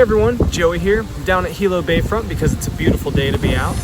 Hey everyone, Joey here. I'm down at Hilo Bayfront because it's a beautiful day to be out.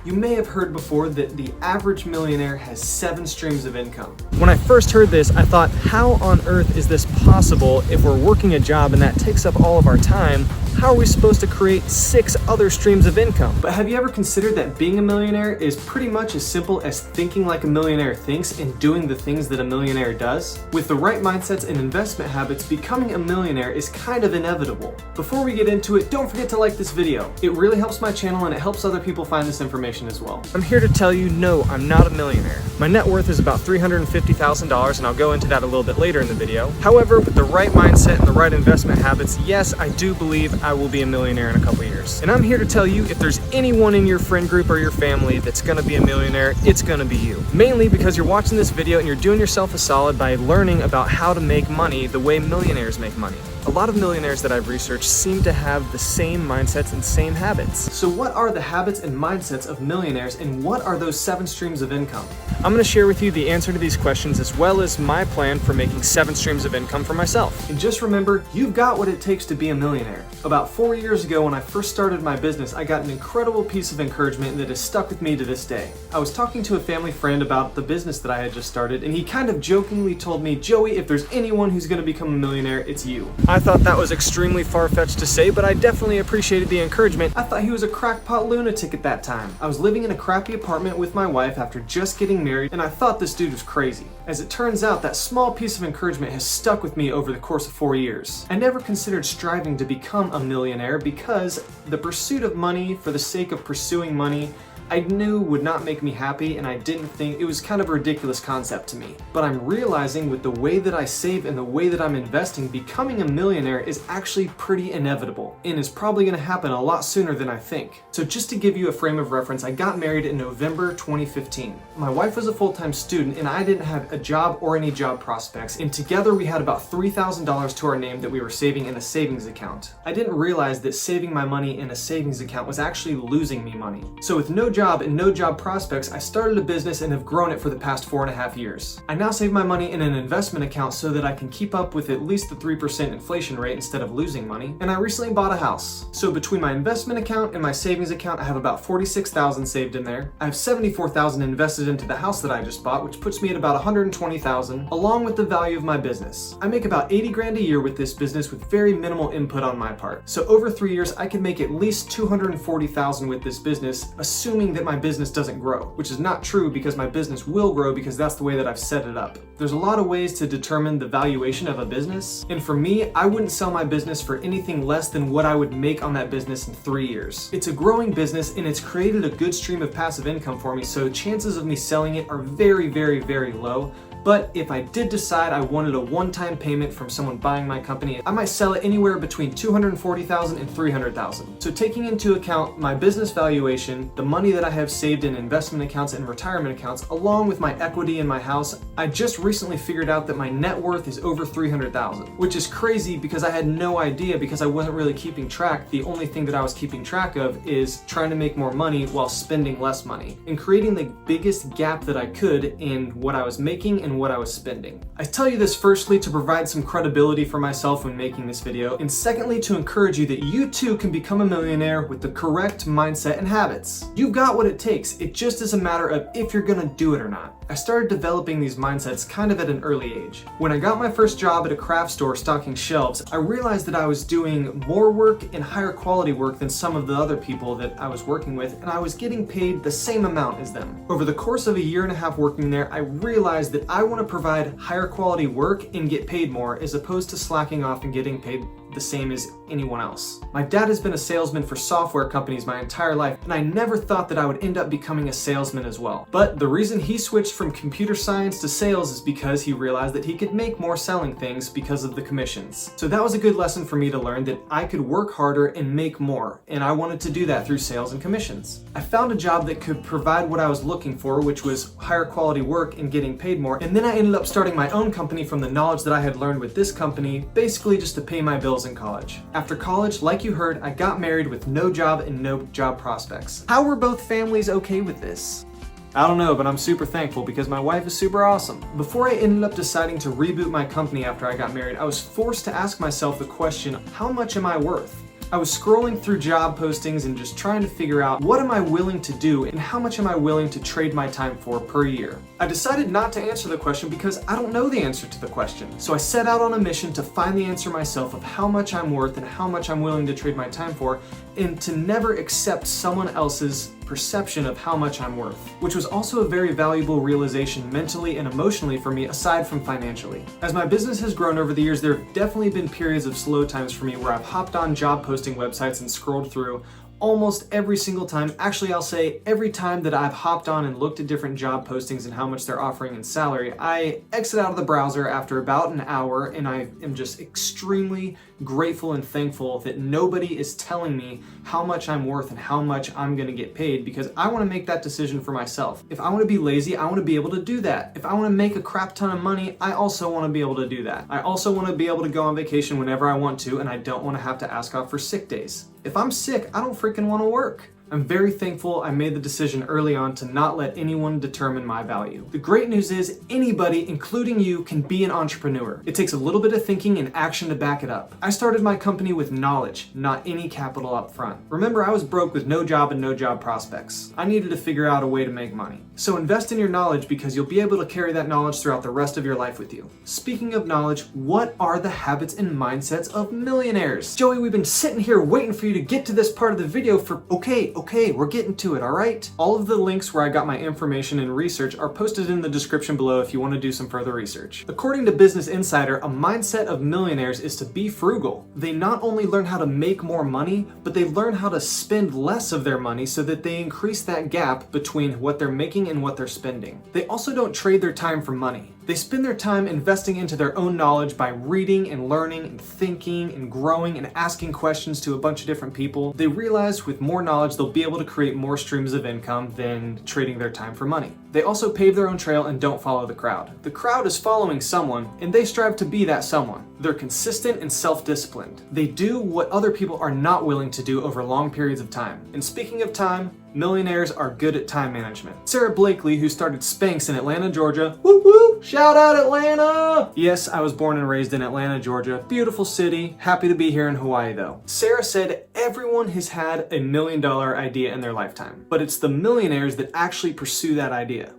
You may have heard before that the average millionaire has 7 streams of income. When I first heard this, I thought, how on earth is this possible if we're working a job and that takes up all of our time? How are we supposed to create 6 other streams of income? But have you ever considered that being a millionaire is pretty much as simple as thinking like a millionaire thinks and doing the things that a millionaire does? With the right mindsets and investment habits, becoming a millionaire is kind of inevitable. Before we get into it, don't forget to like this video. It really helps my channel and it helps other people find this information as well. I'm here to tell you, no, I'm not a millionaire. My net worth is about $350,000 and I'll go into that a little bit later in the video. However, with the right mindset and the right investment habits, yes, I do believe I will be a millionaire in a couple years. And I'm here to tell you, if there's anyone in your friend group or your family that's gonna be a millionaire, it's gonna be you. Mainly because you're watching this video and you're doing yourself a solid by learning about how to make money the way millionaires make money. A lot of millionaires that I've researched seem to have the same mindsets and same habits. So what are the habits and mindsets of millionaires and what are those 7 streams of income? I'm going to share with you the answer to these questions as well as my plan for making 7 streams of income for myself. And just remember, you've got what it takes to be a millionaire. About 4 years ago when I first started my business, I got an incredible piece of encouragement that has stuck with me to this day. I was talking to a family friend about the business that I had just started and he kind of jokingly told me, Joey, if there's anyone who's going to become a millionaire, it's you. I thought that was extremely far-fetched to say, but I definitely appreciated the encouragement. I thought he was a crackpot lunatic at that time. I was living in a crappy apartment with my wife after just getting married, and I thought this dude was crazy. As it turns out, that small piece of encouragement has stuck with me over the course of 4 years. I never considered striving to become a millionaire because the pursuit of money for the sake of pursuing money I knew would not make me happy, and I didn't think it was kind of a ridiculous concept to me. But I'm realizing with the way that I save and the way that I'm investing, becoming a millionaire is actually pretty inevitable and is probably going to happen a lot sooner than I think. So just to give you a frame of reference, I got married in November 2015. My wife was a full-time student and I didn't have a job or any job prospects, and together we had about $3,000 to our name that we were saving in a savings account. I didn't realize that saving my money in a savings account was actually losing me money. So with no job and no job prospects, I started a business and have grown it for the past 4.5 years. I now save my money in an investment account so that I can keep up with at least the 3% inflation rate instead of losing money. And I recently bought a house. So between my investment account and my savings account, I have about $46,000 saved in there. I have $74,000 invested into the house that I just bought, which puts me at about $120,000, along with the value of my business. I make about 80 grand a year with this business with very minimal input on my part. So over 3 years, I can make at least $240,000 with this business, assuming that my business doesn't grow, which is not true because my business will grow because that's the way that I've set it up. There's a lot of ways to determine the valuation of a business, and for me, I wouldn't sell my business for anything less than what I would make on that business in 3 years. It's a growing business and it's created a good stream of passive income for me, so chances of me selling it are very, very, very low. But if I did decide I wanted a one-time payment from someone buying my company, I might sell it anywhere between $240,000 and $300,000. So taking into account my business valuation, the money that I have saved in investment accounts and retirement accounts, along with my equity in my house, I just recently figured out that my net worth is over $300,000, which is crazy because I had no idea because I wasn't really keeping track. The only thing that I was keeping track of is trying to make more money while spending less money and creating the biggest gap that I could in what I was making and what I was spending. I tell you this firstly to provide some credibility for myself when making this video, and secondly to encourage you that you too can become a millionaire with the correct mindset and habits. You've got what it takes, it just is a matter of if you're gonna do it or not. I started developing these mindsets kind of at an early age. When I got my first job at a craft store stocking shelves, I realized that I was doing more work and higher quality work than some of the other people that I was working with, and I was getting paid the same amount as them. Over the course of a 1.5 years working there, I realized that I want to provide higher quality work and get paid more as opposed to slacking off and getting paid the same as anyone else. My dad has been a salesman for software companies my entire life, and I never thought that I would end up becoming a salesman as well. But the reason he switched from computer science to sales is because he realized that he could make more selling things because of the commissions. So that was a good lesson for me to learn, that I could work harder and make more, and I wanted to do that through sales and commissions. I found a job that could provide what I was looking for, which was higher quality work and getting paid more, and then I ended up starting my own company from the knowledge that I had learned with this company, basically just to pay my bills in college. After college, like you heard, I got married with no job and no job prospects. How were both families okay with this? I don't know, but I'm super thankful because my wife is super awesome. Before I ended up deciding to reboot my company after I got married, I was forced to ask myself the question, how much am I worth? I was scrolling through job postings and just trying to figure out what am I willing to do and how much am I willing to trade my time for per year. I decided not to answer the question because I don't know the answer to the question. So I set out on a mission to find the answer myself of how much I'm worth and how much I'm willing to trade my time for, and to never accept someone else's perception of how much I'm worth, which was also a very valuable realization mentally and emotionally for me aside from financially. As my business has grown over the years, there have definitely been periods of slow times for me where I've hopped on job posting websites and scrolled through almost every single time. Actually, I'll say every time that I've hopped on and looked at different job postings and how much they're offering in salary, I exit out of the browser after about an hour, and I am just extremely grateful and thankful that nobody is telling me how much I'm worth and how much I'm gonna get paid, because I wanna make that decision for myself. If I wanna be lazy, I wanna be able to do that. If I wanna make a crap ton of money, I also wanna be able to do that. I also wanna be able to go on vacation whenever I want to, and I don't wanna have to ask off for sick days. If I'm sick, I don't freaking wanna work. I'm very thankful I made the decision early on to not let anyone determine my value. The great news is anybody, including you, can be an entrepreneur. It takes a little bit of thinking and action to back it up. I started my company with knowledge, not any capital up front. Remember, I was broke with no job and no job prospects. I needed to figure out a way to make money. So invest in your knowledge because you'll be able to carry that knowledge throughout the rest of your life with you. Speaking of knowledge, what are the habits and mindsets of millionaires? Joey, we've been sitting here waiting for you to get to this part of the video for, okay, we're getting to it, all right? All of the links where I got my information and research are posted in the description below if you want to do some further research. According to Business Insider, a mindset of millionaires is to be frugal. They not only learn how to make more money, but they learn how to spend less of their money so that they increase that gap between what they're making and what they're spending. They also don't trade their time for money. They spend their time investing into their own knowledge by reading and learning and thinking and growing and asking questions to a bunch of different people. They realize with more knowledge, they'll be able to create more streams of income than trading their time for money. They also pave their own trail and don't follow the crowd. The crowd is following someone, and they strive to be that someone. They're consistent and self-disciplined. They do what other people are not willing to do over long periods of time. And speaking of time, millionaires are good at time management. Sarah Blakely, who started Spanx in Atlanta, Georgia, woo woo, shout out Atlanta! Yes, I was born and raised in Atlanta, Georgia. Beautiful city, happy to be here in Hawaii though. Sarah said everyone has had a $1 million idea in their lifetime, but it's the millionaires that actually pursue that idea.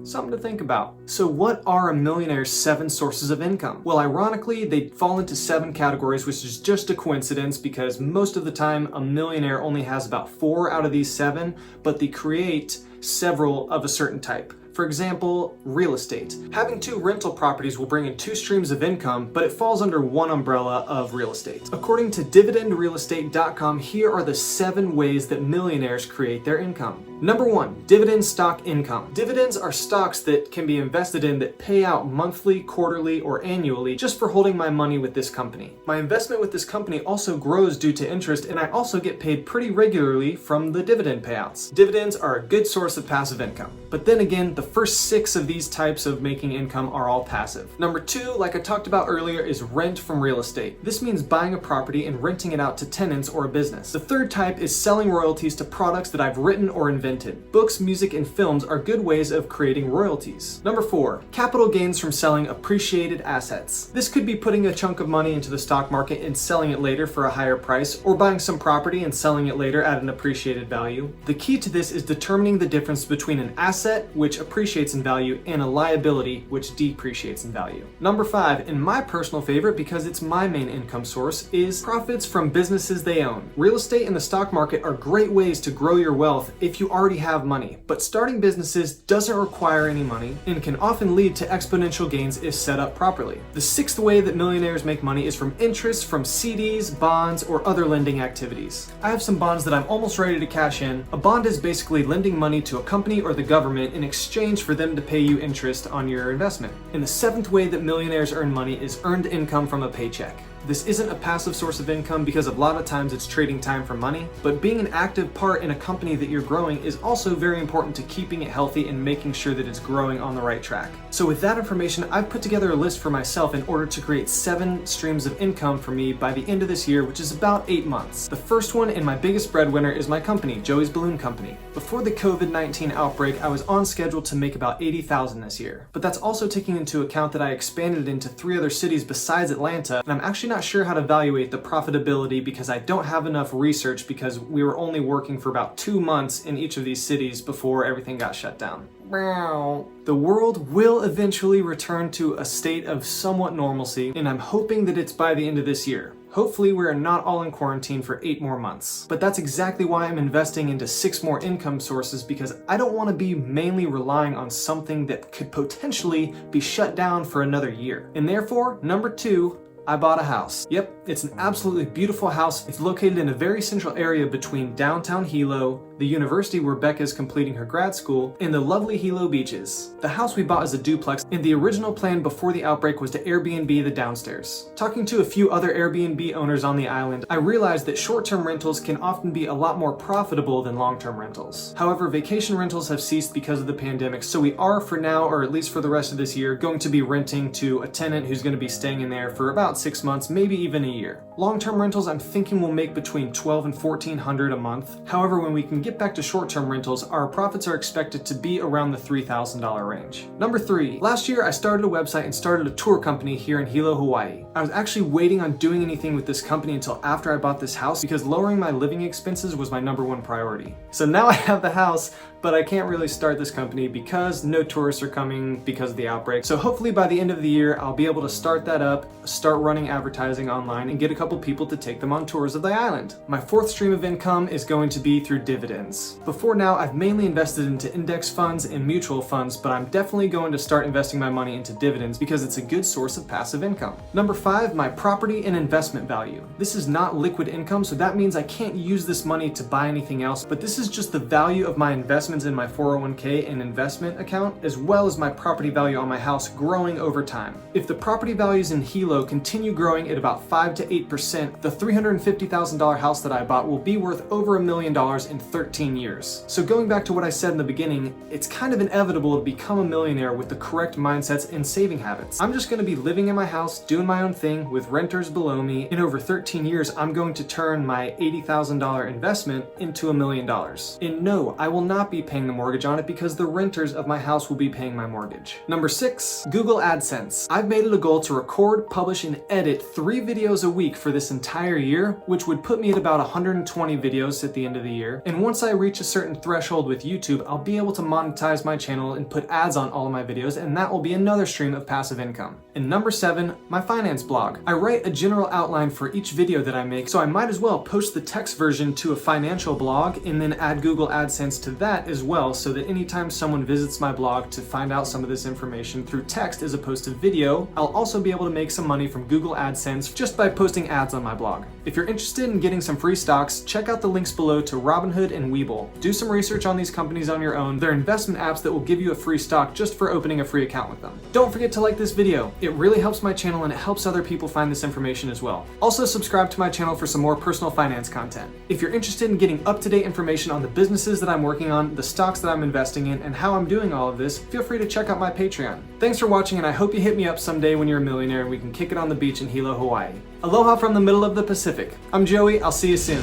Something to think about. So what are a millionaire's 7 sources of income? Well, ironically, they fall into 7 categories, which is just a coincidence because most of the time a millionaire only has about 4 out of these 7, but they create several of a certain type. For example, real estate. Having 2 rental properties will bring in 2 streams of income, but it falls under one umbrella of real estate. According to dividendrealestate.com, here are the 7 ways that millionaires create their income. Number 1, dividend stock income. Dividends are stocks that can be invested in that pay out monthly, quarterly, or annually just for holding my money with this company. My investment with this company also grows due to interest, and I also get paid pretty regularly from the dividend payouts. Dividends are a good source of passive income. But then again, the first 6 of these types of making income are all passive. Number 2, like I talked about earlier, is rent from real estate. This means buying a property and renting it out to tenants or a business. The third type is selling royalties to products that I've written or invented. Books, music, and films are good ways of creating royalties. Number 4, capital gains from selling appreciated assets. This could be putting a chunk of money into the stock market and selling it later for a higher price, or buying some property and selling it later at an appreciated value. The key to this is determining the difference between an asset, which appreciates in value, and a liability, which depreciates in value. Number 5, and my personal favorite because it's my main income source, is profits from businesses they own. Real estate and the stock market are great ways to grow your wealth if you already have money, but starting businesses doesn't require any money and can often lead to exponential gains if set up properly. The 6th way that millionaires make money is from interest from CDs, bonds, or other lending activities. I have some bonds that I'm almost ready to cash in. A bond is basically lending money to a company or the government in exchange for them to pay you interest on your investment. And the 7th way that millionaires earn money is earned income from a paycheck. This isn't a passive source of income because a lot of times it's trading time for money, but being an active part in a company that you're growing is also very important to keeping it healthy and making sure that it's growing on the right track. So with that information, I've put together a list for myself in order to create 7 streams of income for me by the end of this year, which is about 8 months. The first one and my biggest breadwinner is my company, Joey's Balloon Company. Before the COVID-19 outbreak, I was on schedule to make about $80,000 this year, but that's also taking into account that I expanded into 3 other cities besides Atlanta, and I'm actually not sure how to evaluate the profitability because I don't have enough research because we were only working for about 2 months in each of these cities before everything got shut down. The world will eventually return to a state of somewhat normalcy, and I'm hoping that it's by the end of this year. Hopefully we are not all in quarantine for 8 more months. But that's exactly why I'm investing into 6 more income sources, because I don't want to be mainly relying on something that could potentially be shut down for another year. And therefore, number 2, I bought a house. Yep, it's an absolutely beautiful house. It's located in a very central area between downtown Hilo, the university where Becca is completing her grad school, and the lovely Hilo beaches. The house we bought is a duplex, and the original plan before the outbreak was to Airbnb the downstairs. Talking to a few other Airbnb owners on the island, I realized that short-term rentals can often be a lot more profitable than long-term rentals. However, vacation rentals have ceased because of the pandemic, so we are for now, or at least for the rest of this year, going to be renting to a tenant who's going to be staying in there for about 6 months, maybe even a year. Long-term rentals I'm thinking will make between $1,200 and $1,400 a month. However, when we can get back to short-term rentals, our profits are expected to be around the $3,000 range. Number 3, last year I started a website and started a tour company here in Hilo, Hawaii. I was actually waiting on doing anything with this company until after I bought this house because lowering my living expenses was my number 1 priority. So now I have the house, but I can't really start this company because no tourists are coming because of the outbreak. So hopefully by the end of the year, I'll be able to start that up, start running advertising online, and get a couple people to take them on tours of the island. My 4th stream of income is going to be through dividends. Before now, I've mainly invested into index funds and mutual funds, but I'm definitely going to start investing my money into dividends because it's a good source of passive income. Number 5, my property and investment value. This is not liquid income, so that means I can't use this money to buy anything else, but this is just the value of my investments in my 401k and investment account, as well as my property value on my house growing over time. If the property values in Hilo continue growing at about 5 to 8%, the $350,000 house that I bought will be worth over $1 million in 13 years. So going back to what I said in the beginning, it's kind of inevitable to become a millionaire with the correct mindsets and saving habits. I'm just going to be living in my house, doing my own thing with renters below me. In over 13 years, I'm going to turn my $80,000 investment into $1 million. And no, I will not be paying the mortgage on it because the renters of my house will be paying my mortgage. Number 6, Google AdSense. I've made it a goal to record, publish, and edit 3 videos a week for this entire year, which would put me at about 120 videos at the end of the year. And once I reach a certain threshold with YouTube, I'll be able to monetize my channel and put ads on all of my videos, and that will be another stream of passive income. And number 7, my finance blog. I write a general outline for each video that I make, so I might as well post the text version to a financial blog and then add Google AdSense to that as well, so that anytime someone visits my blog to find out some of this information through text as opposed to video, I'll also be able to make some money from Google AdSense just by posting ads on my blog. If you're interested in getting some free stocks, check out the links below to Robinhood and WeBull. Do some research on these companies on your own. They're investment apps that will give you a free stock just for opening a free account with them. Don't forget to like this video. It really helps my channel and it helps other people find this information as well. Also subscribe to my channel for some more personal finance content. If you're interested in getting up-to-date information on the businesses that I'm working on, the stocks that I'm investing in, and how I'm doing all of this, feel free to check out my Patreon. Thanks for watching, and I hope you hit me up someday when you're a millionaire and we can kick it on the beach in Hilo, Hawaii. Aloha from the middle of the Pacific. I'm Joey. I'll see you soon.